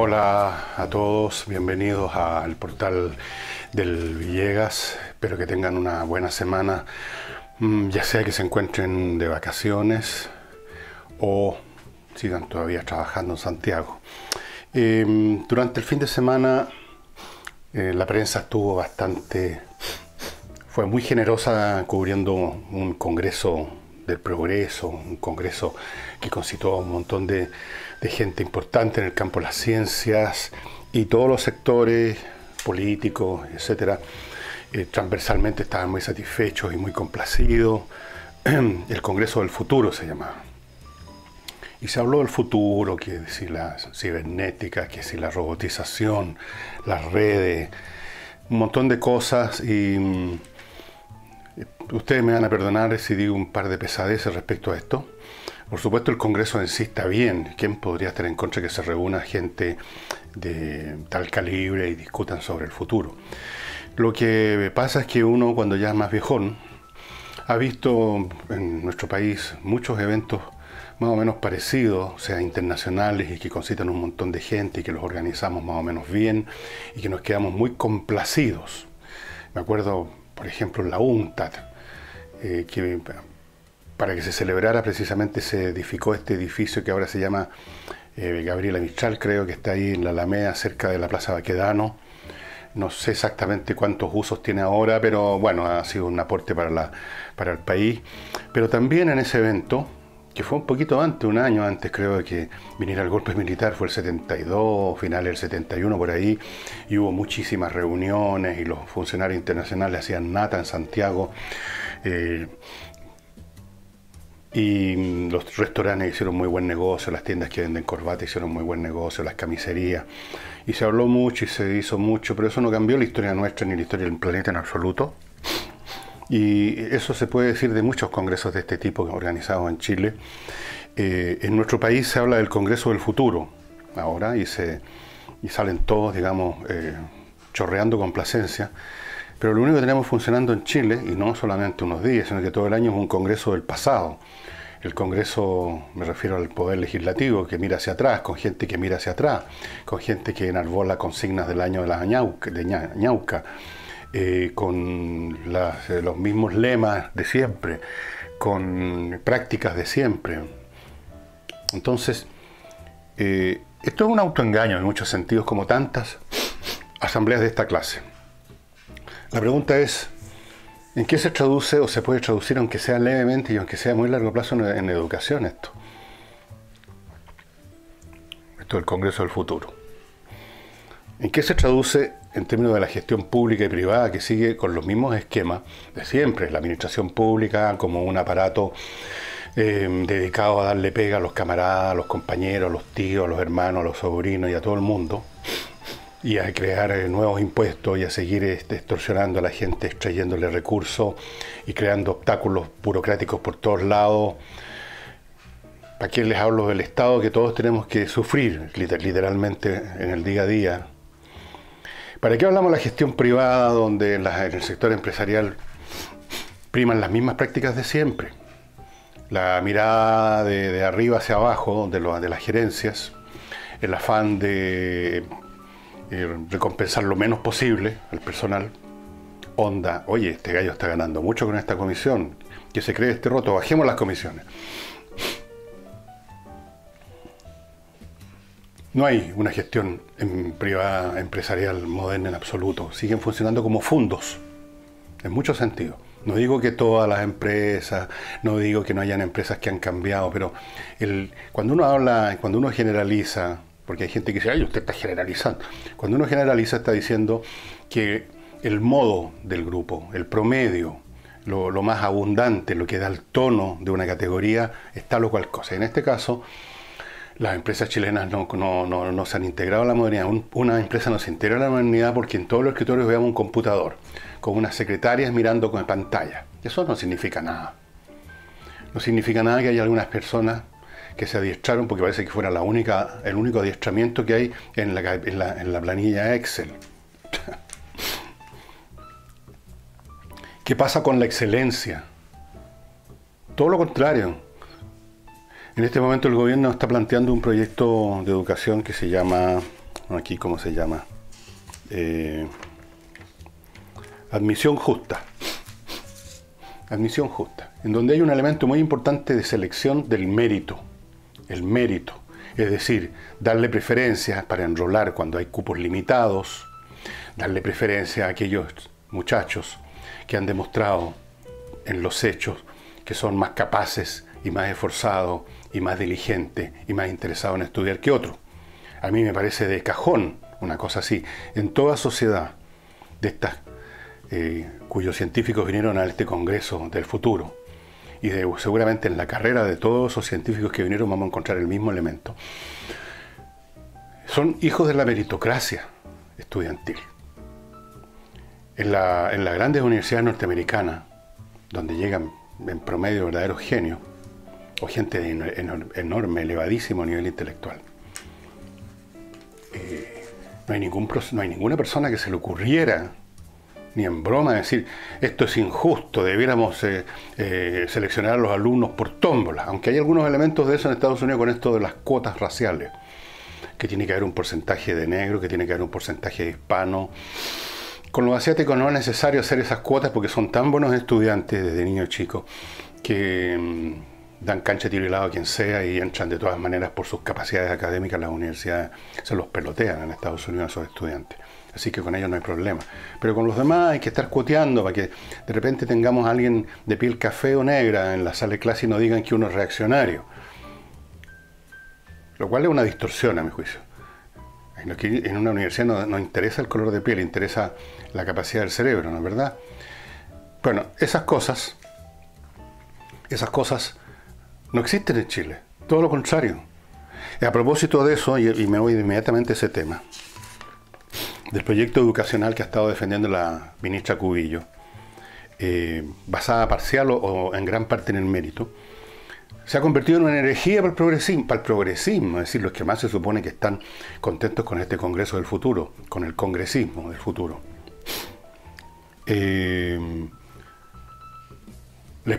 Hola a todos, bienvenidos al portal del Villegas. Espero que tengan una buena semana, ya sea que se encuentren de vacaciones o sigan todavía trabajando en Santiago. Durante el fin de semana la prensa estuvo fue muy generosa cubriendo un congreso del progreso, un congreso que concitó a un montón de gente importante en el campo de las ciencias y todos los sectores políticos, etcétera. Transversalmente estaban muy satisfechos y muy complacidos. El Congreso del Futuro se llamaba. Y se habló del futuro, que si la cibernética, que si la robotización, las redes, un montón de cosas. Y ustedes me van a perdonar si digo un par de pesadeces respecto a esto. Por supuesto, el Congreso en sí está bien. ¿Quién podría estar en contra de que se reúna gente de tal calibre y discutan sobre el futuro? Lo que pasa es que uno, cuando ya es más viejón, ha visto en nuestro país muchos eventos más o menos parecidos, o sea, internacionales, y que concitan un montón de gente y que los organizamos más o menos bien y que nos quedamos muy complacidos. Me acuerdo, por ejemplo, en la UNCTAD, que para que se celebrara precisamente se edificó este edificio que ahora se llama Gabriela Mistral, creo que está ahí en la Alameda, cerca de la Plaza Baquedano. No sé exactamente cuántos usos tiene ahora, pero bueno, ha sido un aporte para el país. Pero también en ese evento, que fue un poquito antes, un año antes creo de que viniera el golpe militar, fue el 72, finales del 71 por ahí, y hubo muchísimas reuniones y los funcionarios internacionales hacían nata en Santiago. Y los restaurantes hicieron muy buen negocio, las tiendas que venden corbata hicieron muy buen negocio, las camiserías. Y se habló mucho y se hizo mucho, pero eso no cambió la historia nuestra ni la historia del planeta en absoluto. Y eso se puede decir de muchos congresos de este tipo organizados en Chile. En nuestro país se habla del Congreso del Futuro ahora y salen todos, digamos, chorreando complacencia. Pero lo único que tenemos funcionando en Chile, y no solamente unos días, sino que todo el año, es un congreso del pasado. El Congreso, me refiero al Poder Legislativo, que mira hacia atrás, con gente que mira hacia atrás, con gente que enarbola consignas del año de la Ñauca, con los mismos lemas de siempre, con prácticas de siempre. Entonces, esto es un autoengaño en muchos sentidos, como tantas asambleas de esta clase. La pregunta es, ¿en qué se traduce o se puede traducir, aunque sea levemente y aunque sea a muy largo plazo, en educación esto? Esto del Congreso del Futuro. ¿En qué se traduce en términos de la gestión pública y privada, que sigue con los mismos esquemas de siempre? La administración pública como un aparato dedicado a darle pega a los camaradas, a los compañeros, a los tíos, a los hermanos, a los sobrinos y a todo el mundo, y a crear nuevos impuestos y a seguir extorsionando a la gente, extrayéndole recursos y creando obstáculos burocráticos por todos lados. ¿Para qué les hablo del Estado que todos tenemos que sufrir literalmente en el día a día? ¿Para qué hablamos de la gestión privada, donde en el sector empresarial priman las mismas prácticas de siempre? La mirada de arriba hacia abajo de las gerencias, el afán de recompensar lo menos posible al personal. Onda, oye, este gallo está ganando mucho con esta comisión, que se cree este roto, bajemos las comisiones. No hay una gestión privada, empresarial, moderna en absoluto. Siguen funcionando como fondos, en muchos sentidos. No digo que todas las empresas, no digo que no hayan empresas que han cambiado, pero cuando uno generaliza, porque hay gente que dice, ay, usted está generalizando. Cuando uno generaliza está diciendo que el modo del grupo, el promedio, lo más abundante, lo que da el tono de una categoría, es tal o cual cosa. En este caso, las empresas chilenas no se han integrado a la modernidad. Una empresa no se integra a la modernidad porque en todos los escritorios veamos un computador, con unas secretarias mirando con pantalla. Eso no significa nada. No significa nada que haya algunas personas que se adiestraron, porque parece que fuera el único adiestramiento que hay en la planilla Excel. ¿Qué pasa con la excelencia? Todo lo contrario. En este momento el gobierno está planteando un proyecto de educación que se llama aquí cómo se llama, admisión justa. Admisión justa, en donde hay un elemento muy importante de selección del mérito, el mérito, es decir, darle preferencia para enrolar cuando hay cupos limitados, darle preferencia a aquellos muchachos que han demostrado en los hechos que son más capaces y más esforzados y más diligentes y más interesados en estudiar que otros. A mí me parece de cajón una cosa así. En toda sociedad de estas cuyos científicos vinieron a este Congreso del Futuro, y seguramente en la carrera de todos esos científicos que vinieron vamos a encontrar el mismo elemento. Son hijos de la meritocracia estudiantil. En las grandes universidades norteamericanas, donde llegan en promedio verdaderos genios, o gente de enorme, elevadísimo nivel intelectual, no hay ninguna persona que se le ocurriera ni en broma decir esto es injusto, debiéramos seleccionar a los alumnos por tómbola, aunque hay algunos elementos de eso en Estados Unidos con esto de las cuotas raciales, que tiene que haber un porcentaje de negro, que tiene que haber un porcentaje de hispano. Con los asiáticos no es necesario hacer esas cuotas porque son tan buenos estudiantes desde niños chicos que dan cancha, tiro y lado a quien sea y entran de todas maneras por sus capacidades académicas. Las universidades se los pelotean en Estados Unidos a esos estudiantes. Así que con ellos no hay problema. Pero con los demás hay que estar cuoteando para que de repente tengamos a alguien de piel café o negra en la sala de clase y no digan que uno es reaccionario. Lo cual es una distorsión a mi juicio. En una universidad no interesa el color de piel, interesa la capacidad del cerebro, ¿no es verdad? Bueno, esas cosas no existen en Chile. Todo lo contrario. Y a propósito de eso, y me voy inmediatamente a ese tema, del proyecto educacional que ha estado defendiendo la ministra Cubillo, basada parcial o en gran parte en el mérito, se ha convertido en una herejía para el progresismo, es decir, los que más se supone que están contentos con este Congreso del futuro, con el congresismo del futuro. Les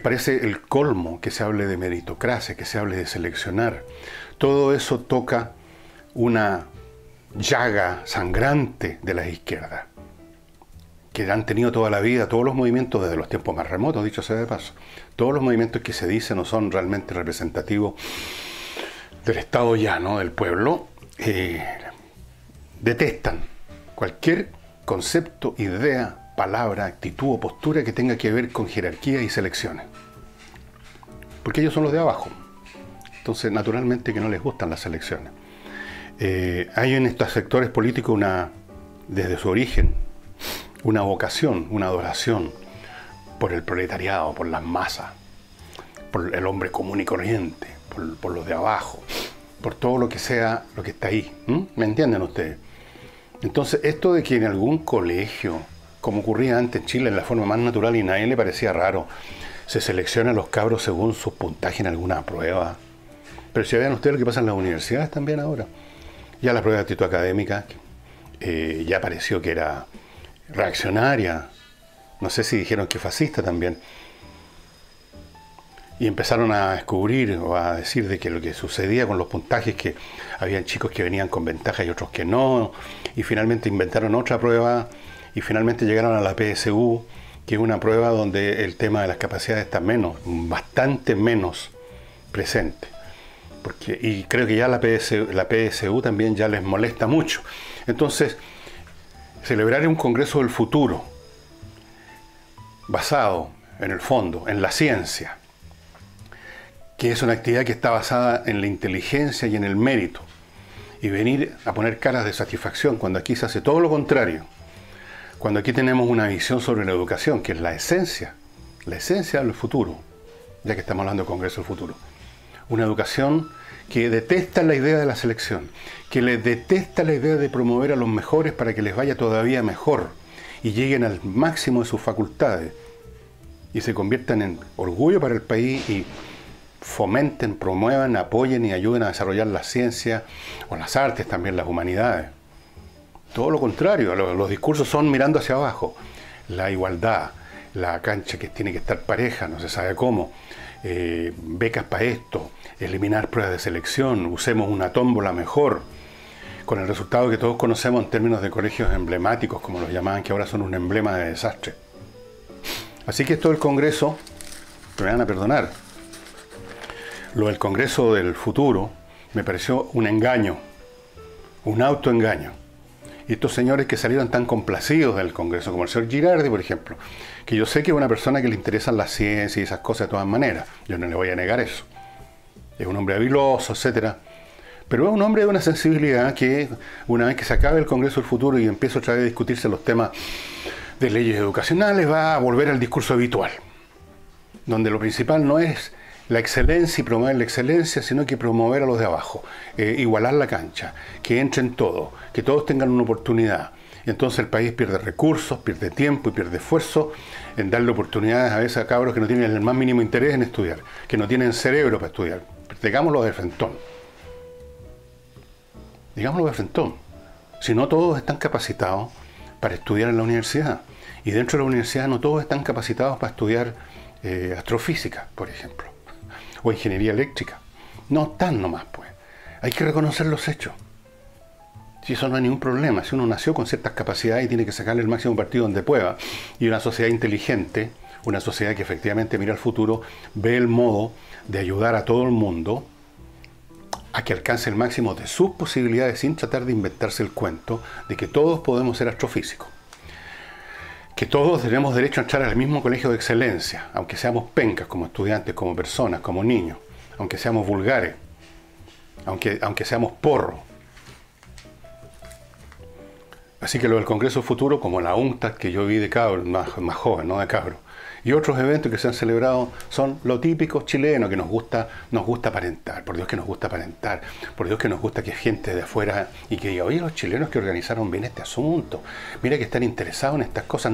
parece el colmo que se hable de meritocracia, que se hable de seleccionar. Todo eso toca una llaga sangrante de las izquierdas, que han tenido toda la vida, todos los movimientos desde los tiempos más remotos, dicho sea de paso. Todos los movimientos que se dicen no son realmente representativos del Estado llano, del pueblo, detestan cualquier concepto, idea, palabra, actitud o postura que tenga que ver con jerarquía y selecciones. Porque ellos son los de abajo. Entonces, naturalmente que no les gustan las selecciones. Hay en estos sectores políticos desde su origen, una vocación, una adoración por el proletariado, por las masas, por el hombre común y corriente, por los de abajo, por todo lo que sea, lo que está ahí. ¿Me entienden ustedes? Entonces, esto de que en algún colegio, como ocurría antes en Chile, en la forma más natural y a nadie le parecía raro, se seleccionan los cabros según sus puntajes en alguna prueba. Pero si vean ustedes lo que pasa en las universidades también ahora. Ya la prueba de actitud académica ya pareció que era reaccionaria. No sé si dijeron que fascista también. Y empezaron a descubrir o a decir de que lo que sucedía con los puntajes, que habían chicos que venían con ventaja y otros que no. Y finalmente inventaron otra prueba y finalmente llegaron a la PSU, que es una prueba donde el tema de las capacidades está bastante menos presente. Y creo que ya la PSU también ya les molesta mucho. Entonces, celebrar un Congreso del futuro, basado en el fondo, en la ciencia, que es una actividad que está basada en la inteligencia y en el mérito, y venir a poner caras de satisfacción cuando aquí se hace todo lo contrario, cuando aquí tenemos una visión sobre la educación, que es la esencia del futuro, ya que estamos hablando de Congreso del futuro. Una educación que detesta la idea de la selección, que le detesta la idea de promover a los mejores para que les vaya todavía mejor y lleguen al máximo de sus facultades y se conviertan en orgullo para el país y fomenten, promuevan, apoyen y ayuden a desarrollar la ciencia o las artes, también las humanidades. Todo lo contrario, los discursos son mirando hacia abajo. La igualdad, la cancha que tiene que estar pareja, no se sabe cómo, becas para esto, eliminar pruebas de selección, usemos una tómbola mejor. con el resultado que todos conocemos en términos de colegios emblemáticos, como los llamaban, que ahora son un emblema de desastre. Así que esto del Congreso, me van a perdonar, lo del Congreso del futuro me pareció un engaño, un autoengaño. Y estos señores que salieron tan complacidos del Congreso, como el señor Girardi, por ejemplo, que yo sé que es una persona que le interesan las ciencias y esas cosas de todas maneras, yo no le voy a negar eso. Es un hombre habiloso, etcétera. Pero es un hombre de una sensibilidad que, una vez que se acabe el Congreso del futuro y empieza otra vez a discutirse los temas de leyes educacionales, va a volver al discurso habitual, donde lo principal no es la excelencia y promover la excelencia, sino que promover a los de abajo, igualar la cancha, que entren todos, que todos tengan una oportunidad. Y entonces el país pierde recursos, pierde tiempo y pierde esfuerzo en darle oportunidades a veces a cabros que no tienen el más mínimo interés en estudiar, que no tienen cerebro para estudiar. Digámoslo de frentón. Digámoslo de frentón. Si no todos están capacitados para estudiar en la universidad. Y dentro de la universidad no todos están capacitados para estudiar astrofísica, por ejemplo. O ingeniería eléctrica. No están nomás, pues. Hay que reconocer los hechos. Si eso no hay ningún problema. Si uno nació con ciertas capacidades y tiene que sacarle el máximo partido donde pueda. Y una sociedad inteligente, una sociedad que efectivamente mira al futuro, ve el modo de ayudar a todo el mundo a que alcance el máximo de sus posibilidades sin tratar de inventarse el cuento de que todos podemos ser astrofísicos. Que todos tenemos derecho a entrar al mismo colegio de excelencia, aunque seamos pencas como estudiantes, como personas, como niños, aunque seamos vulgares, aunque seamos porros. Así que lo del Congreso Futuro, como la UNCTAD que yo vi de cabro, más joven, no de cabro, y otros eventos que se han celebrado son lo típico chileno, que nos gusta aparentar. Por Dios que nos gusta aparentar. Por Dios que nos gusta que gente de afuera y que diga, oye, los chilenos que organizaron bien este asunto, mira que están interesados en estas cosas.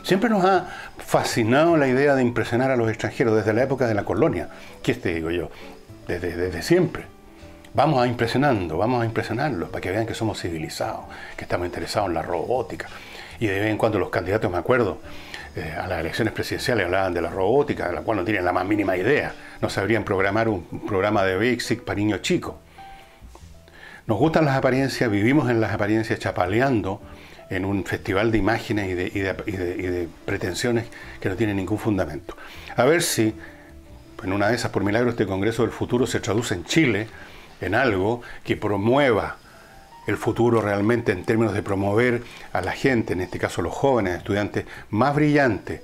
Siempre nos ha fascinado la idea de impresionar a los extranjeros desde la época de la colonia. ¿Qué te digo yo? Desde siempre. Vamos a impresionarlos para que vean que somos civilizados, que estamos interesados en la robótica. Y de vez en cuando los candidatos, me acuerdo, a las elecciones presidenciales hablaban de la robótica, de la cual no tienen la más mínima idea. No sabrían programar un programa de Basic para niños chicos. Nos gustan las apariencias, vivimos en las apariencias chapaleando en un festival de imágenes y de pretensiones que no tienen ningún fundamento. A ver si en una de esas, por milagro, este Congreso del Futuro se traduce en Chile en algo que promueva el futuro realmente en términos de promover a la gente, en este caso los jóvenes estudiantes más brillantes,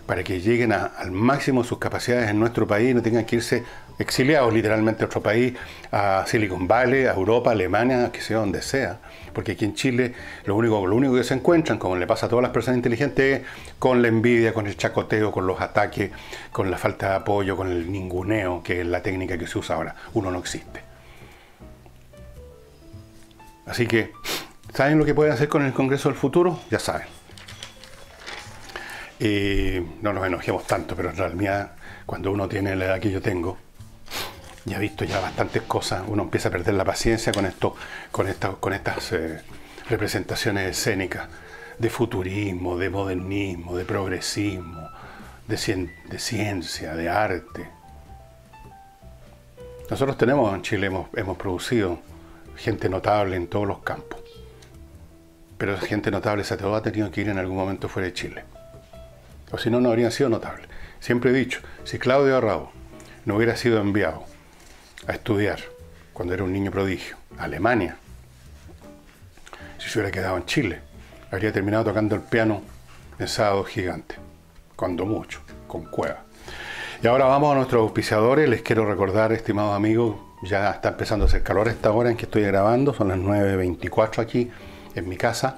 para que lleguen al máximo de sus capacidades en nuestro país y no tengan que irse exiliados literalmente a otro país, a Silicon Valley, a Europa, a Alemania, que sea donde sea. Porque aquí en Chile lo único que se encuentran, como le pasa a todas las personas inteligentes, es con la envidia, con el chacoteo, con los ataques, con la falta de apoyo, con el ninguneo, que es la técnica que se usa ahora. Uno no existe. Así que, ¿saben lo que pueden hacer con el Congreso del Futuro? Ya saben. No nos enojemos tanto, pero en realidad, cuando uno tiene la edad que yo tengo, ya ha visto ya bastantes cosas, uno empieza a perder la paciencia con estas representaciones escénicas de futurismo, de modernismo, de progresismo, de ciencia, de arte. Nosotros en Chile hemos producido gente notable en todos los campos. Pero esa gente notable se ha tenido que ir en algún momento fuera de Chile. O si no, no habrían sido notables. Siempre he dicho, si Claudio Arrau no hubiera sido enviado a estudiar cuando era un niño prodigio a Alemania, si se hubiera quedado en Chile, habría terminado tocando el piano en Sábado Gigante. Cuando mucho, con Cueva. Y ahora vamos a nuestros auspiciadores. Les quiero recordar, estimados amigos, ya está empezando a hacer calor a esta hora en que estoy grabando, son las 9:24 aquí en mi casa,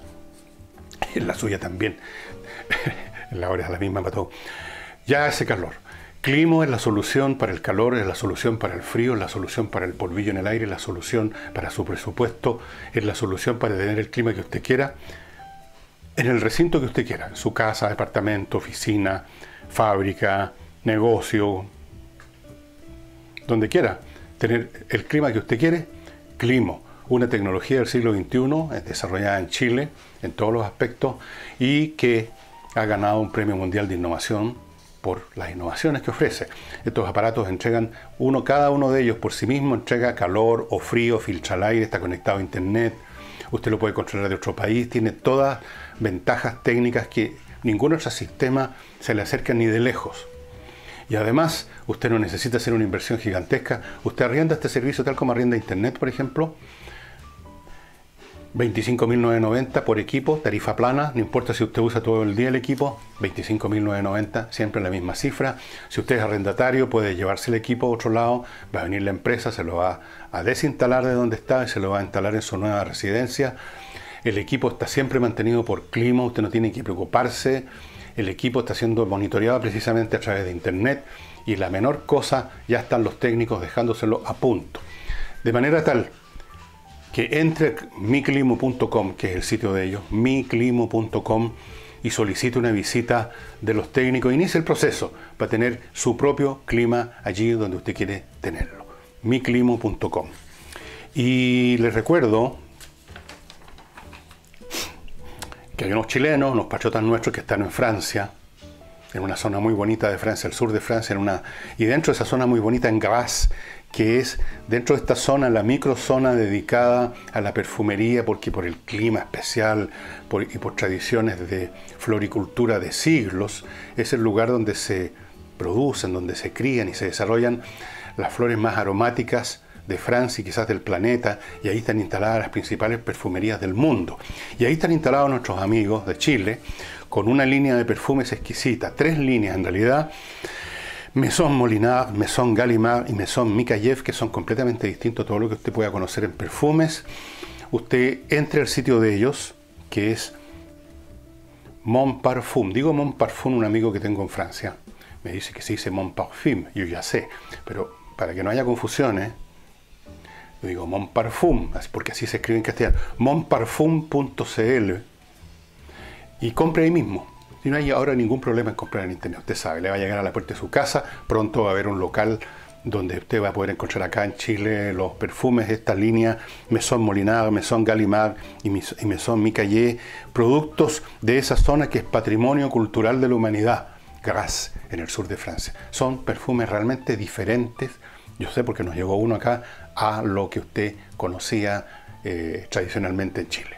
en la suya también, la hora es la misma para todo. Ya hace calor. Climo es la solución para el calor, es la solución para el frío, es la solución para el polvillo en el aire, es la solución para su presupuesto, es la solución para tener el clima que usted quiera, en el recinto que usted quiera, su casa, departamento, oficina, fábrica, negocio, donde quiera. Tener el clima que usted quiere. Climo, una tecnología del siglo XXI, desarrollada en Chile en todos los aspectos y que ha ganado un premio mundial de innovación por las innovaciones que ofrece. Estos aparatos entregan cada uno de ellos por sí mismo entrega calor o frío, filtra el aire, está conectado a internet, usted lo puede controlar de otro país, tiene todas ventajas técnicas que ningún otro sistema se le acerca ni de lejos. Y además, usted no necesita hacer una inversión gigantesca. Usted arrienda este servicio tal como arrienda Internet, por ejemplo. 25.990 por equipo, tarifa plana. No importa si usted usa todo el día el equipo. 25.990, siempre la misma cifra. Si usted es arrendatario, puede llevarse el equipo a otro lado. Va a venir la empresa, se lo va a desinstalar de donde está y se lo va a instalar en su nueva residencia. El equipo está siempre mantenido por clima. Usted no tiene que preocuparse. El equipo está siendo monitoreado precisamente a través de Internet y la menor cosa ya están los técnicos dejándoselo a punto. De manera tal que entre miclimo.com, que es el sitio de ellos, miclimo.com, y solicite una visita de los técnicos. Inicie el proceso para tener su propio clima allí donde usted quiere tenerlo. miclimo.com. Y les recuerdo que hay unos chilenos, unos patriotas nuestros que están en Francia, en una zona muy bonita de Francia, el sur de Francia, y dentro de esa zona muy bonita en Grasse, que es dentro de esta zona, la microzona dedicada a la perfumería, porque por el clima especial y por tradiciones de floricultura de siglos, es el lugar donde se producen, donde se crían y se desarrollan las flores más aromáticas de Francia y quizás del planeta, y ahí están instaladas las principales perfumerías del mundo. Y ahí están instalados nuestros amigos de Chile, con una línea de perfumes exquisita, 3 líneas en realidad, Maison Molinard, Maison Gallimard y Maison Mikaev, que son completamente distintos a todo lo que usted pueda conocer en perfumes. Usted entre al sitio de ellos, que es Mon Parfum. Digo Mon Parfum, un amigo que tengo en Francia me dice que se dice Mon Parfum, yo ya sé, pero para que no haya confusiones, yo digo Mon Parfum, porque así se escribe en castellano, monparfum.cl, y compre ahí mismo. Y no hay ahora ningún problema en comprar en internet. Usted sabe, le va a llegar a la puerta de su casa, pronto va a haber un local donde usted va a poder encontrar acá en Chile los perfumes de esta línea, Maison Molinard, Maison Gallimard y Maison Mikaev, productos de esa zona que es patrimonio cultural de la humanidad, Grasse, en el sur de Francia. Son perfumes realmente diferentes, yo sé porque nos llegó uno acá, a lo que usted conocía tradicionalmente en Chile.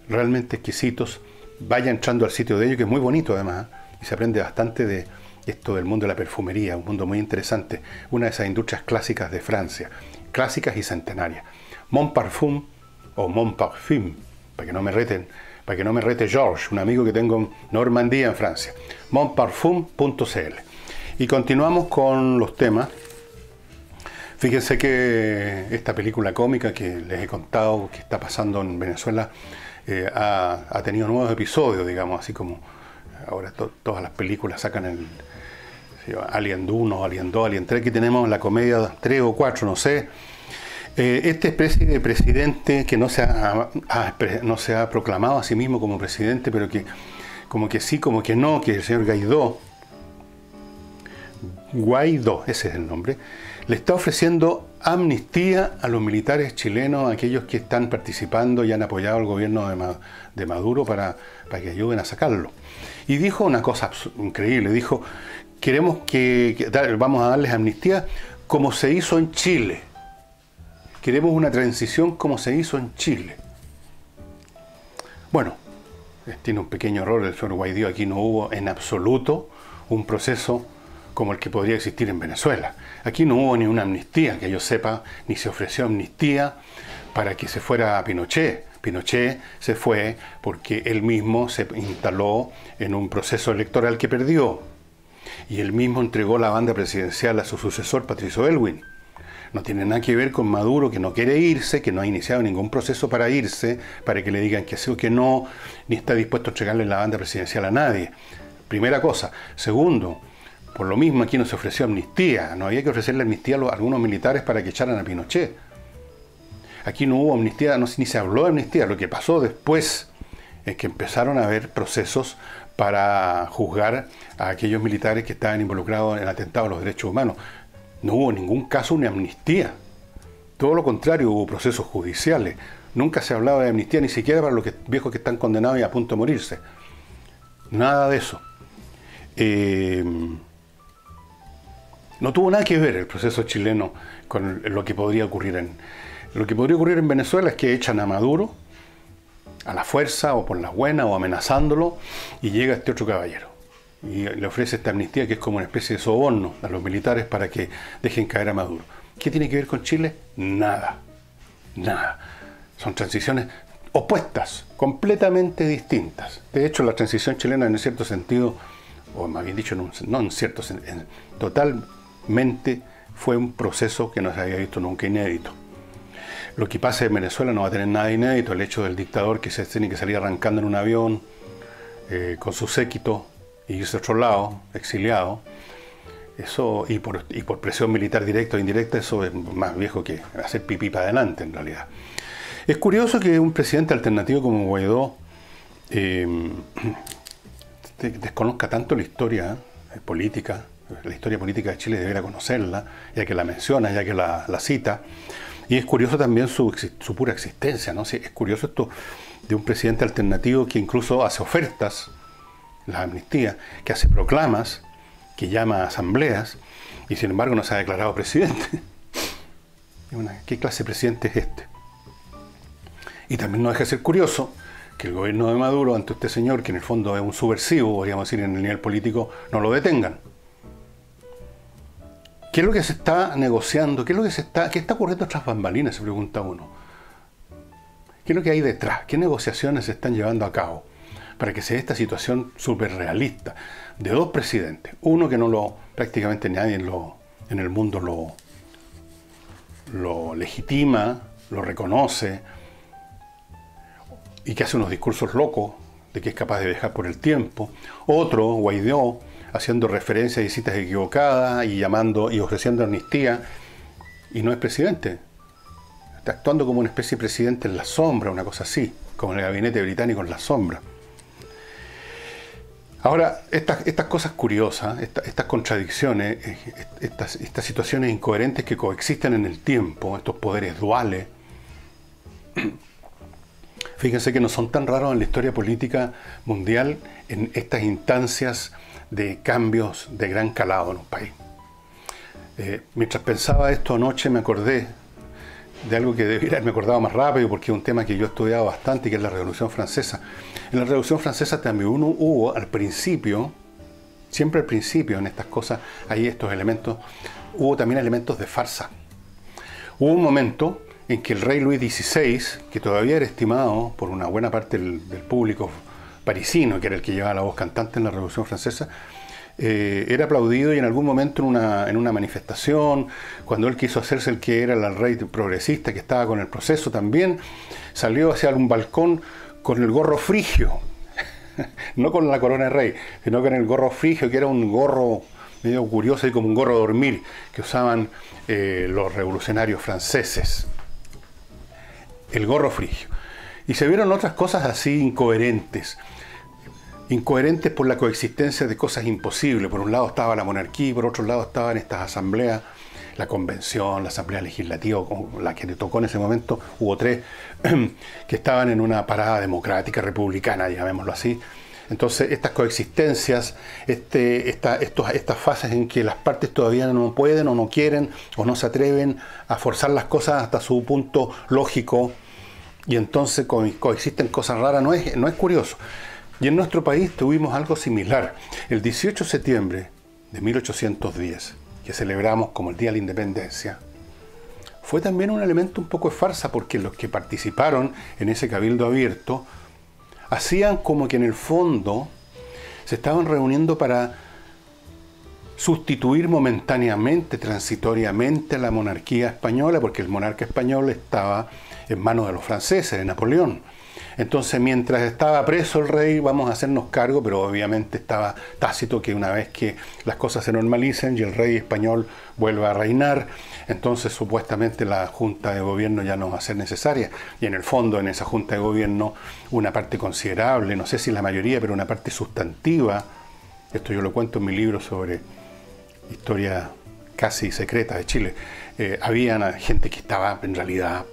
Realmente exquisitos. Vaya entrando al sitio de ellos, que es muy bonito además, y se aprende bastante de esto del mundo de la perfumería, un mundo muy interesante, una de esas industrias clásicas de Francia, clásicas y centenarias. Mon Parfum o Mon Parfum, para que no me rete George, un amigo que tengo en Normandía, en Francia. monparfum.cl. Y continuamos con los temas. Fíjense que esta película cómica que les he contado que está pasando en Venezuela ha tenido nuevos episodios, digamos, así como ahora todas las películas sacan el Alien 1, Alien 2, Alien 3, que tenemos la comedia 3 o 4, no sé. Esta especie de presidente que no se ha proclamado a sí mismo como presidente, pero que como que sí, como que no, que el señor Guaidó, ese es el nombre, le está ofreciendo amnistía a los militares chilenos, a aquellos que están participando y han apoyado al gobierno de Maduro para que ayuden a sacarlo. Y dijo una cosa increíble, dijo, vamos a darles amnistía como se hizo en Chile. Queremos una transición como se hizo en Chile. Bueno, tiene un pequeño error el señor Guaidó, aquí no hubo en absoluto un proceso como el que podría existir en Venezuela. Aquí no hubo ni una amnistía, que yo sepa, ni se ofreció amnistía para que se fuera a Pinochet. Pinochet se fue porque él mismo se instaló en un proceso electoral que perdió. Y él mismo entregó la banda presidencial a su sucesor, Patricio Aylwin. No tiene nada que ver con Maduro, que no quiere irse, que no ha iniciado ningún proceso para irse, para que le digan que sí o que no, ni está dispuesto a entregarle la banda presidencial a nadie. Primera cosa. Segundo, por lo mismo aquí no se ofreció amnistía, no había que ofrecerle amnistía a algunos militares para que echaran a Pinochet. Aquí no hubo amnistía, ni se habló de amnistía. Lo que pasó después es que empezaron a haber procesos para juzgar a aquellos militares que estaban involucrados en atentados a los derechos humanos. No hubo en ningún caso una amnistía. Todo lo contrario, hubo procesos judiciales. Nunca se hablaba de amnistía, ni siquiera para los viejos que están condenados y a punto de morirse. Nada de eso. No tuvo nada que ver el proceso chileno con lo que podría ocurrir en Venezuela. Es que echan a Maduro a la fuerza o por las buenas o amenazándolo, y llega este otro caballero y le ofrece esta amnistía que es como una especie de soborno a los militares para que dejen caer a Maduro. ¿Qué tiene que ver con Chile? Nada, nada. Son transiciones opuestas, completamente distintas. De hecho, la transición chilena en cierto sentido, o más bien dicho, no en cierto sentido, totalmente fue un proceso que no se había visto nunca inédito. Lo que pasa en Venezuela no va a tener nada inédito, el hecho del dictador que se tiene que salir arrancando en un avión con su séquito y irse a otro lado, exiliado, eso, y por presión militar directa o indirecta, eso es más viejo que hacer pipí para adelante en realidad. Es curioso que un presidente alternativo como Guaidó desconozca tanto la historia política. La historia política de Chile debería conocerla, ya que la menciona, ya que la cita. Y es curioso también su pura existencia, ¿no? Sí, es curioso esto de un presidente alternativo que incluso hace ofertas, las amnistías, que hace proclamas, que llama a asambleas, y sin embargo no se ha declarado presidente. ¿Qué clase de presidente es este? Y también no deja de ser curioso que el gobierno de Maduro, ante este señor, que en el fondo es un subversivo, podríamos decir, en el nivel político, no lo detengan. ¿Qué es lo que se está negociando? ¿Qué está ocurriendo tras bambalinas? Se pregunta uno. ¿Qué es lo que hay detrás? ¿Qué negociaciones se están llevando a cabo para que se dé esta situación súper realista de dos presidentes? Uno que prácticamente nadie en el mundo lo legitima, lo reconoce, y que hace unos discursos locos de que es capaz de viajar por el tiempo. Otro, Guaidó, haciendo referencias y citas equivocadas y llamando y ofreciendo amnistía, y no es presidente. Está actuando como una especie de presidente en la sombra, una cosa así, como en el gabinete británico en la sombra. Ahora, estas cosas curiosas, estas contradicciones, estas situaciones incoherentes que coexisten en el tiempo, estos poderes duales, fíjense que no son tan raros en la historia política mundial en estas instancias de cambios de gran calado en un país. Mientras pensaba esto anoche me acordé de algo que debiera haberme acordado más rápido, porque es un tema que yo he estudiado bastante, que es la Revolución Francesa. En la Revolución Francesa también hubo al principio, siempre al principio en estas cosas hay estos elementos, hubo también elementos de farsa. Hubo un momento en que el rey Luis XVI, que todavía era estimado por una buena parte del público parisino, que era el que llevaba la voz cantante en la Revolución Francesa, era aplaudido, y en algún momento en una manifestación, cuando él quiso hacerse el que era el rey progresista, que estaba con el proceso también, salió hacia un balcón con el gorro frigio, no con la corona de rey, sino con el gorro frigio, que era un gorro medio curioso y como un gorro de dormir que usaban los revolucionarios franceses. El gorro frigio. Y se vieron otras cosas así incoherentes por la coexistencia de cosas imposibles. Por un lado estaba la monarquía y por otro lado estaban estas asambleas, la convención, la asamblea legislativa, la que le tocó en ese momento, hubo tres, que estaban en una parada democrática, republicana, llamémoslo así. Entonces estas coexistencias, estas fases en que las partes todavía no pueden o no quieren o no se atreven a forzar las cosas hasta su punto lógico, y entonces coexisten cosas raras, no es curioso. Y en nuestro país tuvimos algo similar. El 18 de septiembre de 1810, que celebramos como el Día de la Independencia, fue también un elemento un poco de farsa, porque los que participaron en ese cabildo abierto hacían como que en el fondo se estaban reuniendo para sustituir momentáneamente, transitoriamente, a la monarquía española, porque el monarca español estaba en manos de los franceses, de Napoleón. Entonces, mientras estaba preso el rey, vamos a hacernos cargo, pero obviamente estaba tácito que una vez que las cosas se normalicen y el rey español vuelva a reinar, entonces supuestamente la junta de gobierno ya no va a ser necesaria. Y en el fondo, en esa junta de gobierno, una parte considerable, no sé si la mayoría, pero una parte sustantiva, esto yo lo cuento en mi libro sobre historia casi secreta de Chile, había gente que estaba en realidad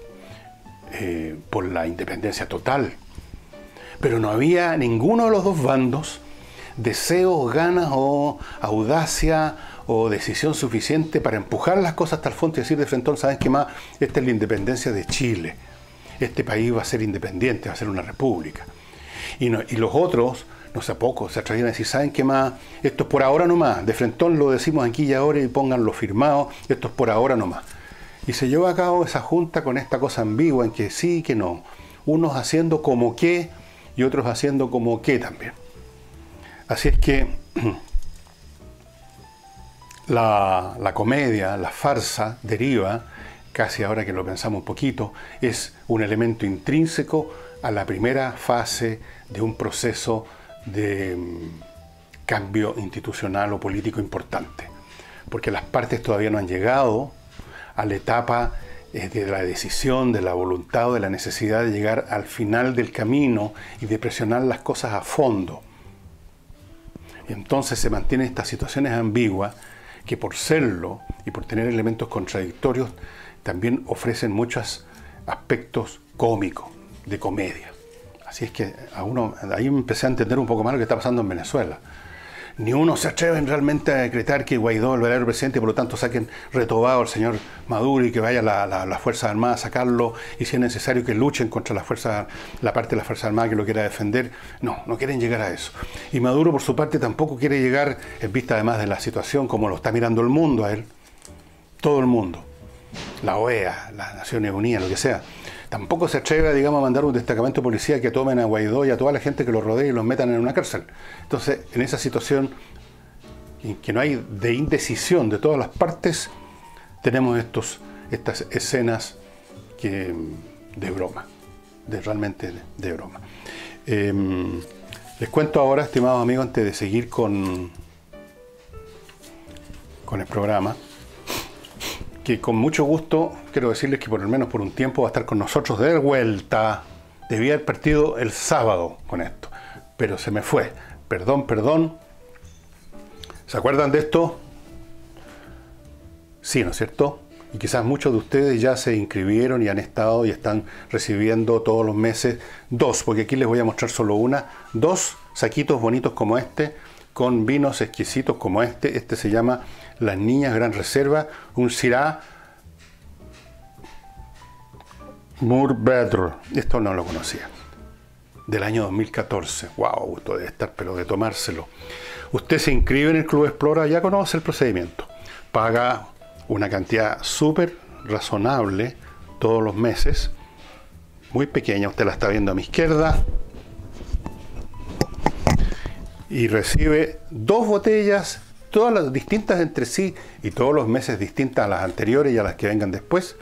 por la independencia total, pero no había ninguno de los dos bandos deseos, ganas o audacia o decisión suficiente para empujar las cosas hasta el fondo y decir de frente: ¿saben qué más? Esta es la independencia de Chile. este país va a ser independiente, va a ser una república. Y los otros, no sé, pocos se atrevían a decir, ¿saben qué más? Esto es por ahora nomás, de frentón lo decimos aquí y ahora y pónganlo firmado, esto es por ahora nomás. Y se llevó a cabo esa junta con esta cosa ambigua en que sí y que no, unos haciendo como que y otros haciendo como que también. Así es que la comedia, la farsa deriva, casi ahora que lo pensamos un poquito, es un elemento intrínseco a la primera fase de un proceso de cambio institucional o político importante. Porque las partes todavía no han llegado a la etapa de la decisión, de la voluntad o de la necesidad de llegar al final del camino y de presionar las cosas a fondo. Y entonces se mantienen estas situaciones ambiguas que por serlo y por tener elementos contradictorios también ofrecen muchos aspectos cómicos, de comedia. Así es que ahí empecé a entender un poco más lo que está pasando en Venezuela. Ni uno se atreve realmente a decretar que Guaidó es el verdadero presidente y por lo tanto saquen retobado al señor Maduro y que vaya las Fuerzas Armadas a sacarlo y si es necesario que luchen contra la parte de las Fuerzas Armadas que lo quiera defender. No quieren llegar a eso. Y Maduro por su parte tampoco quiere llegar, en vista además de la situación como lo está mirando el mundo a él, todo el mundo, la OEA, las Naciones Unidas, lo que sea. Tampoco se atreve, digamos, a mandar un destacamento de policía que tomen a Guaidó y a toda la gente que lo rodee y los metan en una cárcel. Entonces, en esa situación en que no hay de indecisión de todas las partes, tenemos estas escenas de broma, realmente de broma. Les cuento ahora, estimados amigos, antes de seguir con el programa, que con mucho gusto quiero decirles que por lo menos por un tiempo va a estar con nosotros de vuelta. Debía haber partido el sábado con esto, pero se me fue. Perdón. ¿Se acuerdan de esto? Sí, ¿no es cierto? Y quizás muchos de ustedes ya se inscribieron y han estado y están recibiendo todos los meses porque aquí les voy a mostrar solo dos saquitos bonitos como este, con vinos exquisitos como este. Este se llama Las Niñas Gran Reserva, un Syrah Mourvedre. Esto no lo conocía. Del año 2014. ¡Wow! Esto debe estar, pero de tomárselo. Usted se inscribe en el Club Explora, ya conoce el procedimiento. Paga una cantidad súper razonable todos los meses. Muy pequeña, usted la está viendo a mi izquierda. Y recibe 2 botellas, todas las distintas entre sí y todos los meses distintas a las anteriores y a las que vengan después,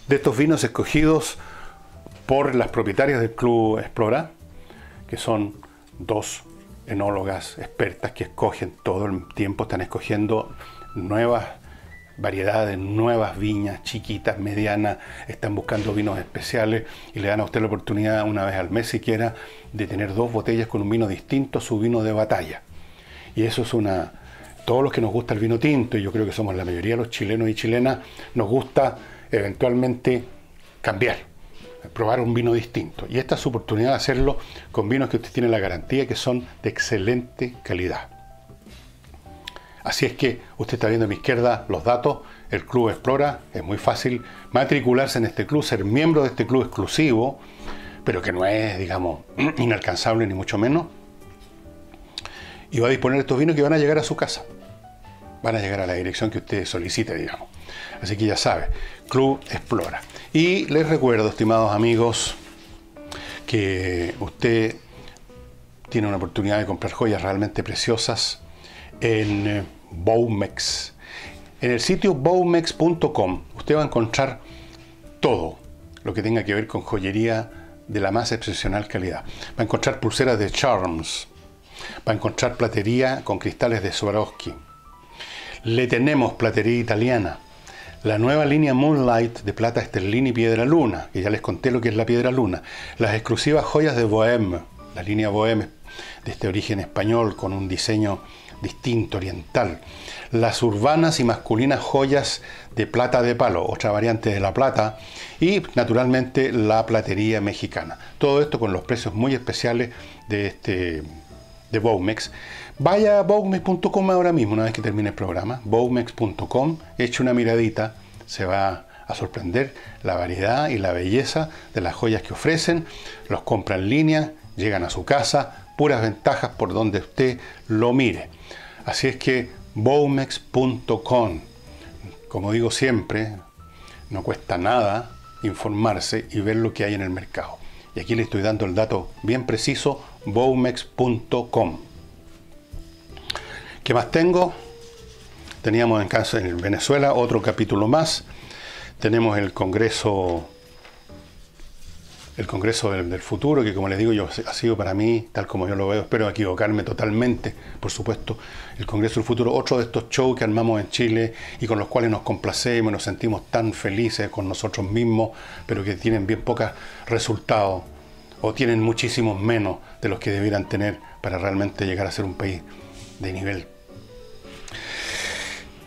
de estos vinos escogidos por las propietarias del Club Explora, que son 2 enólogas expertas que escogen todo el tiempo, están escogiendo nuevas variedades, nuevas viñas, chiquitas, medianas, están buscando vinos especiales y le dan a usted la oportunidad una vez al mes siquiera de tener 2 botellas con un vino distinto a su vino de batalla. Y eso es todos los que nos gusta el vino tinto, y yo creo que somos la mayoría de los chilenos y chilenas, nos gusta eventualmente cambiar, probar un vino distinto. Y esta es su oportunidad de hacerlo con vinos que usted tiene la garantía que son de excelente calidad. Así es que usted está viendo a mi izquierda los datos, el Club Explora, es muy fácil matricularse en este club, ser miembro de este club exclusivo, pero que no es, digamos, inalcanzable ni mucho menos. Y va a disponer de estos vinos que van a llegar a su casa. Van a llegar a la dirección que usted solicite, digamos. Así que ya sabe, Club Explora. Y les recuerdo, estimados amigos, que usted tiene una oportunidad de comprar joyas realmente preciosas en Baumex. En el sitio baumex.com usted va a encontrar todo lo que tenga que ver con joyería de la más excepcional calidad. Va a encontrar pulseras de Charms, va a encontrar platería con cristales de Swarovski. Le tenemos platería italiana, la nueva línea Moonlight de plata esterlina y piedra luna, que ya les conté lo que es la piedra luna, las exclusivas joyas de Bohème, la línea Bohème de este origen español con un diseño distinto, oriental, las urbanas y masculinas joyas de plata de palo, otra variante de la plata, y naturalmente la platería mexicana. Todo esto con los precios muy especiales de Baumex. Vaya a baumex.com ahora mismo, una vez que termine el programa, baumex.com, eche una miradita, se va a sorprender la variedad y la belleza de las joyas que ofrecen. Los compra en línea, llegan a su casa, puras ventajas por donde usted lo mire. Así es que bowmex.com, como digo siempre, no cuesta nada informarse y ver lo que hay en el mercado. Y aquí le estoy dando el dato bien preciso, bowmex.com. ¿Qué más tengo? Teníamos en Venezuela otro capítulo más. Tenemos el Congreso del futuro, que como les digo yo, ha sido para mí, tal como yo lo veo, espero equivocarme totalmente, por supuesto, el Congreso del futuro, otro de estos shows que armamos en Chile y con los cuales nos complacemos y nos sentimos tan felices con nosotros mismos, pero que tienen bien pocos resultados, o tienen muchísimos menos de los que debieran tener para realmente llegar a ser un país de nivel.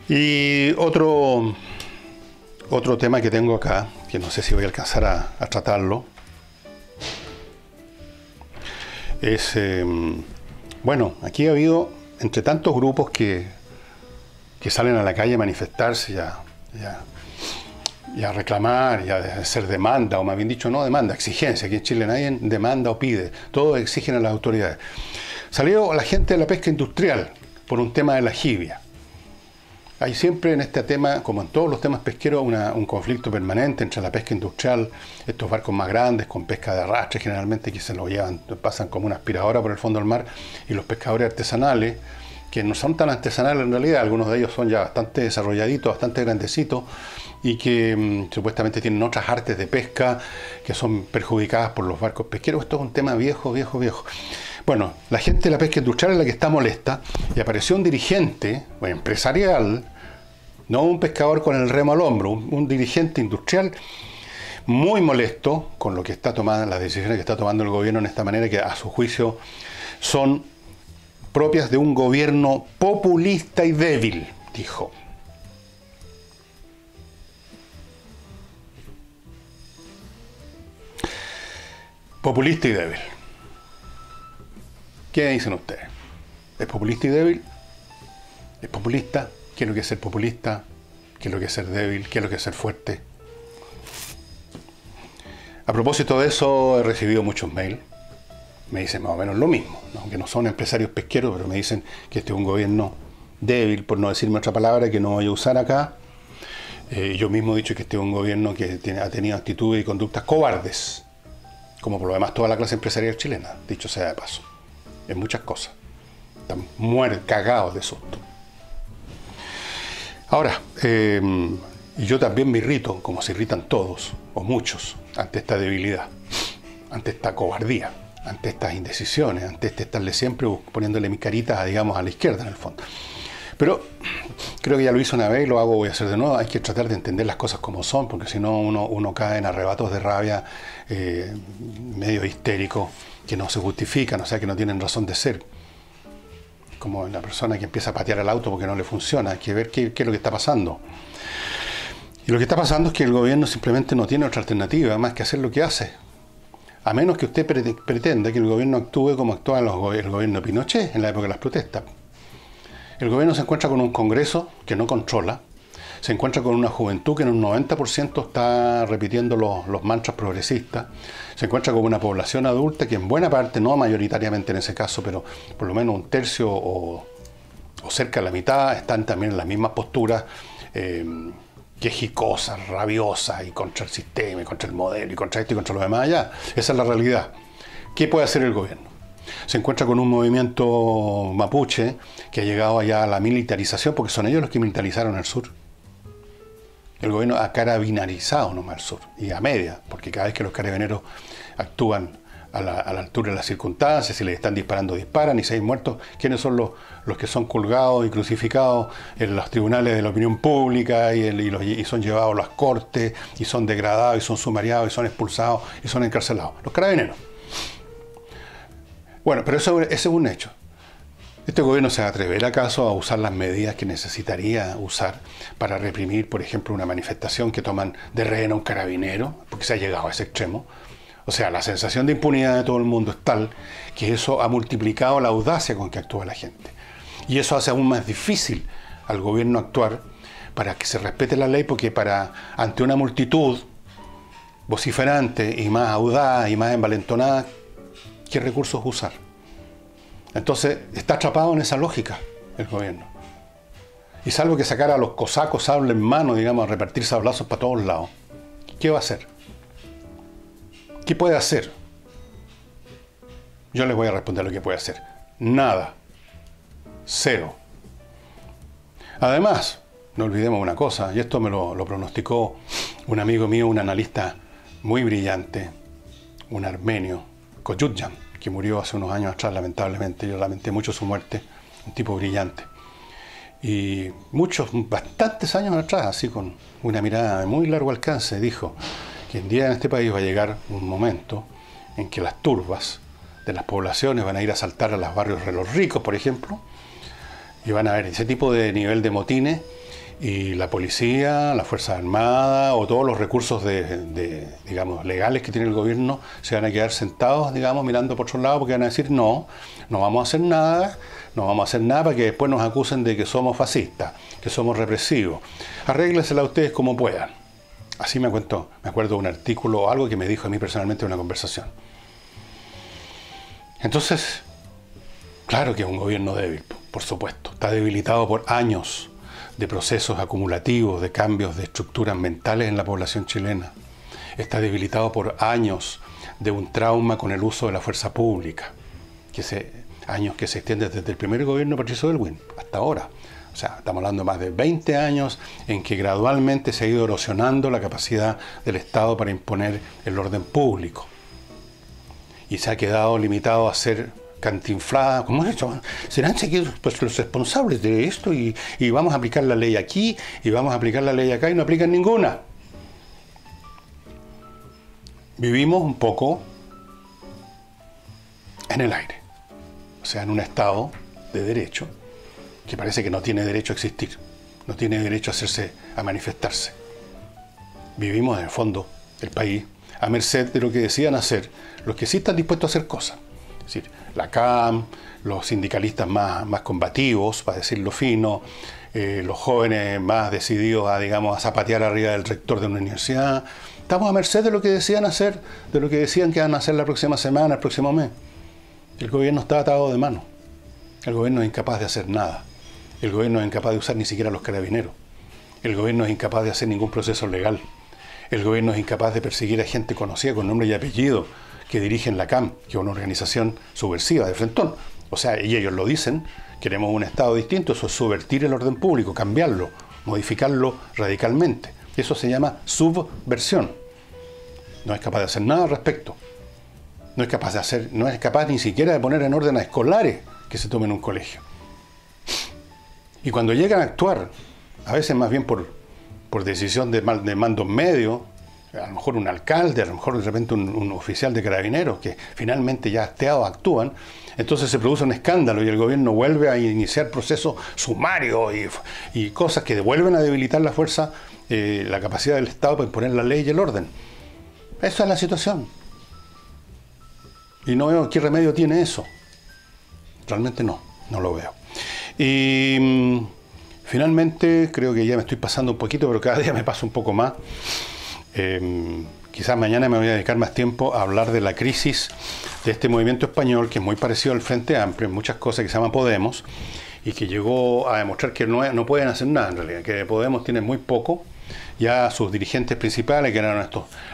Y otro tema que tengo acá, que no sé si voy a alcanzar a tratarlo, es, bueno, aquí ha habido, entre tantos grupos que salen a la calle a manifestarse y a reclamar y a hacer demanda, o más bien dicho, no demanda, exigencia. Aquí en Chile nadie demanda o pide, todos exigen a las autoridades. Salió la gente de la pesca industrial por un tema de la jibia. Hay siempre en este tema, como en todos los temas pesqueros, un conflicto permanente entre la pesca industrial, estos barcos más grandes con pesca de arrastre generalmente, que se lo llevan, pasan como una aspiradora por el fondo del mar, y los pescadores artesanales, que no son tan artesanales en realidad, algunos de ellos son ya bastante desarrolladitos, bastante grandecitos, y que supuestamente tienen otras artes de pesca que son perjudicadas por los barcos pesqueros. Esto es un tema viejo. Bueno, la gente de la pesca industrial es la que está molesta, y apareció un dirigente empresarial, no un pescador con el remo al hombro, un dirigente industrial muy molesto con lo que está tomando, las decisiones que está tomando el gobierno en esta manera, que a su juicio son propias de un gobierno populista y débil, dijo. Populista y débil. ¿Qué dicen ustedes? ¿Es populista y débil? ¿Es populista? ¿Qué es lo que es ser populista? ¿Qué es lo que es ser débil? ¿Qué es lo que es ser fuerte? A propósito de eso, he recibido muchos mails. Me dicen más o menos lo mismo, ¿no? Aunque no son empresarios pesqueros, pero me dicen que este es un gobierno débil, por no decirme otra palabra que no voy a usar acá. Yo mismo he dicho que este es un gobierno que ha tenido actitudes y conductas cobardes, como por lo demás toda la clase empresarial chilena, dicho sea de paso, en muchas cosas. Están cagados de susto. Ahora, y yo también me irrito, como se irritan todos, o muchos, ante esta debilidad, ante esta cobardía, ante estas indecisiones, ante este estarle siempre poniéndole mi carita, digamos, a la izquierda en el fondo. Pero creo que ya lo hice una vez y lo voy a hacer de nuevo. Hay que tratar de entender las cosas como son, porque si no uno cae en arrebatos de rabia medio histérico, que no se justifican, o sea, que no tienen razón de ser. Como la persona que empieza a patear el auto porque no le funciona. Hay que ver qué es lo que está pasando. Y lo que está pasando es que el gobierno simplemente no tiene otra alternativa más que hacer lo que hace. A menos que usted pretenda que el gobierno actúe como actuaba el gobierno de Pinochet en la época de las protestas. El gobierno se encuentra con un Congreso que no controla, se encuentra con una juventud que en un 90% está repitiendo los mantras progresistas, se encuentra con una población adulta que en buena parte, no mayoritariamente en ese caso, pero por lo menos un tercio o cerca de la mitad están también en las mismas posturas quejicosas, rabiosas y contra el sistema, y contra el modelo, y contra esto y contra lo demás allá. Esa es la realidad. ¿Qué puede hacer el gobierno? Se encuentra con un movimiento mapuche que ha llegado allá a la militarización, porque son ellos los que militarizaron el sur. El gobierno ha carabinarizado nomás el sur, y a media, porque cada vez que los carabineros actúan a la altura de las circunstancias, si les están disparando, disparan, y si hay muertos, ¿quiénes son los que son colgados y crucificados en los tribunales de la opinión pública y son llevados a las cortes, y son degradados, y son sumariados, y son expulsados, y son encarcelados? Los carabineros. Bueno, pero ese es un hecho. ¿Este gobierno se atreverá acaso a usar las medidas que necesitaría usar para reprimir, por ejemplo, una manifestación que toman de rehén a un carabinero? Porque se ha llegado a ese extremo. O sea, la sensación de impunidad de todo el mundo es tal que eso ha multiplicado la audacia con que actúa la gente. Y eso hace aún más difícil al gobierno actuar, para que se respete la ley, porque ante una multitud vociferante y más audaz y más envalentonada, ¿qué recursos usar? Entonces está atrapado en esa lógica el gobierno. Y salvo que sacar a los cosacos sable en mano, digamos, a repartir sablazos para todos lados, ¿qué va a hacer? ¿Qué puede hacer? Yo les voy a responder lo que puede hacer. Nada. Cero. Además, no olvidemos una cosa, y esto me lo pronosticó un amigo mío, un analista muy brillante, un armenio, Koyutjan, que murió hace unos años atrás, lamentablemente. Yo lamenté mucho su muerte, un tipo brillante. Y bastantes años atrás, así con una mirada de muy largo alcance, dijo que un día en este país va a llegar un momento en que las turbas de las poblaciones van a ir a asaltar a los barrios de los ricos, por ejemplo, y van a ver ese tipo de nivel de motines, y la policía, las Fuerzas Armadas o todos los recursos digamos, legales que tiene el gobierno se van a quedar sentados, digamos, mirando por otro lado, porque van a decir no vamos a hacer nada, no vamos a hacer nada para que después nos acusen de que somos fascistas, que somos represivos. Arréglensela ustedes como puedan. Así me acuerdo de un artículo o algo que me dijo a mí personalmente en una conversación. Entonces, claro que es un gobierno débil, por supuesto. Está debilitado por años de procesos acumulativos, de cambios de estructuras mentales en la población chilena. Está debilitado por años de un trauma con el uso de la fuerza pública, años que se extienden desde el primer gobierno de Patricio Aylwin hasta ahora. O sea, estamos hablando de más de 20 años en que gradualmente se ha ido erosionando la capacidad del Estado para imponer el orden público. Y se ha quedado limitado a ser cantinflada, ¿cómo es esto? Serán pues, los responsables de esto y vamos a aplicar la ley aquí y vamos a aplicar la ley acá y no aplican ninguna. Vivimos un poco en el aire, o sea, en un estado de derecho que parece que no tiene derecho a existir, no tiene derecho a manifestarse. Vivimos en el fondo el país a merced de lo que decidan hacer los que sí están dispuestos a hacer cosas. Es decir, la CAM, los sindicalistas más combativos, para decirlo fino, los jóvenes más decididos a zapatear arriba del rector de una universidad. Estamos a merced de lo que decían hacer, de lo que decían que van a hacer la próxima semana, el próximo mes. El gobierno está atado de mano. El gobierno es incapaz de hacer nada. El gobierno es incapaz de usar ni siquiera los carabineros. El gobierno es incapaz de hacer ningún proceso legal. El gobierno es incapaz de perseguir a gente conocida con nombre y apellido que dirigen la CAM, que es una organización subversiva de frentón. O sea, y ellos lo dicen, queremos un Estado distinto, eso es subvertir el orden público, cambiarlo, modificarlo radicalmente. Eso se llama subversión. No es capaz de hacer nada al respecto. No es capaz ni siquiera de poner en orden a escolares que se tomen en un colegio. Y cuando llegan a actuar, a veces más bien por decisión de mandos medios, a lo mejor un alcalde, a lo mejor de repente un oficial de carabineros que finalmente ya hasteados actúan, entonces se produce un escándalo y el gobierno vuelve a iniciar procesos sumarios y cosas que vuelven a debilitar la fuerza, la capacidad del Estado para imponer la ley y el orden. Esa es la situación. Y no veo qué remedio tiene eso. Realmente no lo veo. Y finalmente, creo que ya me estoy pasando un poquito, pero cada día me paso un poco más. Quizás mañana me voy a dedicar más tiempo a hablar de la crisis de este movimiento español, que es muy parecido al Frente Amplio en muchas cosas, que se llama Podemos, y que llegó a demostrar que no pueden hacer nada en realidad, que Podemos tiene muy poco. Ya sus dirigentes principales, que eran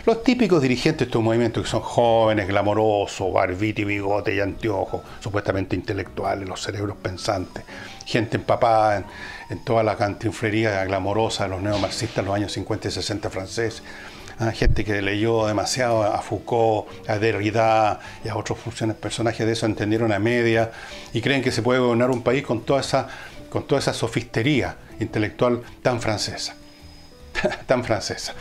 los típicos dirigentes de estos movimientos, que son jóvenes, glamorosos, barbita y bigote y anteojos, supuestamente intelectuales, los cerebros pensantes, gente empapada en toda la cantinflería glamorosa de los neomarxistas de los años 50 y 60 franceses, gente que leyó demasiado a Foucault, a Derrida y a otros personajes de eso, entendieron a media y creen que se puede gobernar un país con toda esa sofistería intelectual tan francesa. Tan francesa.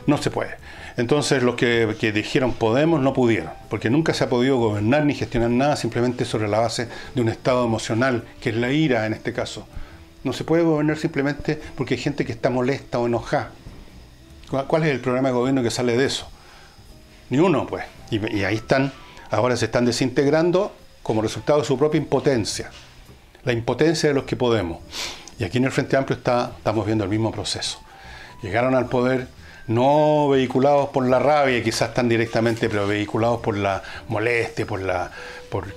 No se puede. Entonces los que dijeron Podemos no pudieron, porque nunca se ha podido gobernar ni gestionar nada simplemente sobre la base de un estado emocional, que es la ira en este caso. No se puede gobernar simplemente porque hay gente que está molesta o enojada. ¿Cuál es el programa de gobierno que sale de eso? Ni uno, pues. Y ahí están, ahora se están desintegrando como resultado de su propia impotencia. La impotencia de los que Podemos. Y aquí en el Frente Amplio estamos viendo el mismo proceso. Llegaron al poder no vehiculados por la rabia, quizás tan directamente, pero vehiculados por la molestia,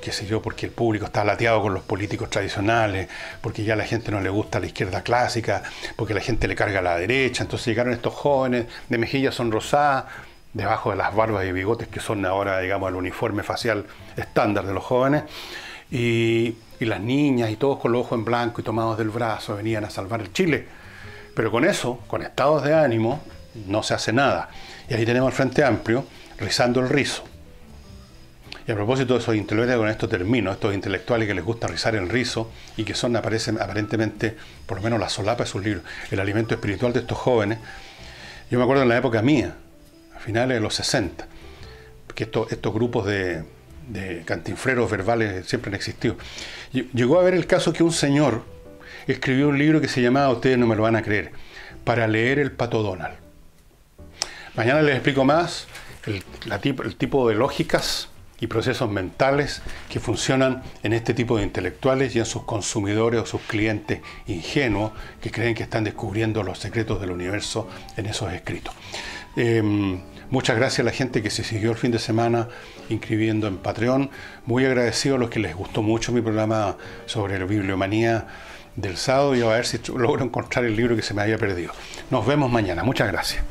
qué sé yo, porque el público está lateado con los políticos tradicionales, porque ya a la gente no le gusta la izquierda clásica, porque la gente le carga a la derecha. Entonces llegaron estos jóvenes de mejillas sonrosadas, debajo de las barbas y bigotes que son ahora, digamos, el uniforme facial estándar de los jóvenes, y las niñas y todos con los ojos en blanco y tomados del brazo venían a salvar el Chile. Pero con eso, con estados de ánimo, no se hace nada. Y ahí tenemos al Frente Amplio rizando el rizo. Y a propósito de esos intelectuales, con esto termino, estos intelectuales que les gusta rizar el rizo y que son aparentemente, por lo menos la solapa de sus libros, el alimento espiritual de estos jóvenes. Yo me acuerdo en la época mía, a finales de los 60, que estos grupos de cantinfleros verbales siempre han existido. Llegó a haber el caso que un señor escribió un libro que se llamaba, ustedes no me lo van a creer, Para leer el Pato Donald. Mañana les explico más el tipo de lógicas y procesos mentales que funcionan en este tipo de intelectuales y en sus consumidores o sus clientes ingenuos que creen que están descubriendo los secretos del universo en esos escritos. Muchas gracias a la gente que se siguió el fin de semana inscribiendo en Patreon. Muy agradecido a los que les gustó mucho mi programa sobre la bibliomanía del sábado, y a ver si logro encontrar el libro que se me había perdido. Nos vemos mañana. Muchas gracias.